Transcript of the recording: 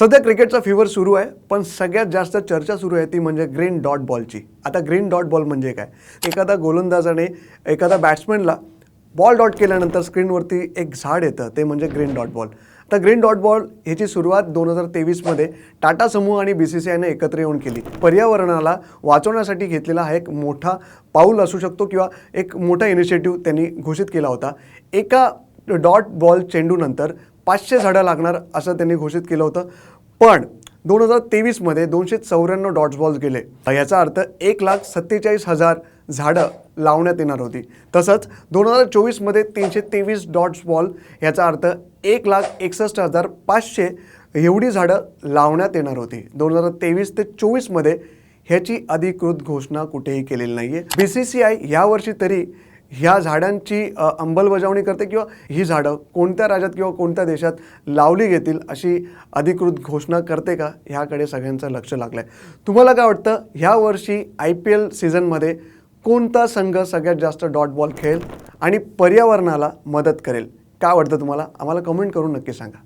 सध्या क्रिकेटचा फीवर सुरू आहे, पण सगळ्यात जास्त चर्चा सुरू आहे ती म्हणजे ग्रीन डॉट बॉलची। आता ग्रीन डॉट बॉल म्हणजे काय? एखादा गोलंदाजाने एखादा बॅट्समॅनला बॉल डॉट केल्यानंतर स्क्रीनवरती एक झाड येतं, ते म्हणजे ग्रीन डॉट बॉल। आता ग्रीन डॉट बॉल ह्याची सुरुवात 2023 मध्ये टाटा समूह आणि BCCIने एकत्र येऊन केली। पर्यावरणाला वाचवण्यासाठी घेतलेला हा एक मोठा पाऊल असू शकतो किंवा एक मोठा इनिशिएटिव्ह त्यांनी घोषित केला होता। एका डॉट बॉल चेंडूनंतर 500 झाडं लागणार असं त्यांनी घोषित केलं होतं, पण 2023 मध्ये 294 डॉट्स बॉल्स गेले। याचा अर्थ 1,47,000 झाडं लावण्यात येणार होती। तसंच 2024 मध्ये 323 डॉट्स बॉल, याचा अर्थ 1,61,500 एवढी झाडं लावण्यात येणार होती। 2023 ते 24 मध्ये ह्याची अधिकृत घोषणा कुठेही केलेली नाहीये। BCCI यावर्षी तरी ह्या झाडांची अंमलबजावणी करते किंवा ही झाडं कोणत्या राज्यात किंवा कोणत्या देशात लावली घेतील अशी अधिकृत घोषणा करते का, ह्याकडे सगळ्यांचं लक्ष लागलंय। तुम्हाला काय वाटतं, ह्या वर्षी IPL सीझनमध्ये कोणता संघ सगळ्यात जास्त डॉट बॉल खेळेल आणि पर्यावरणाला मदत करेल? काय वाटतं तुम्हाला? आम्हाला कमेंट करून नक्की सांगा।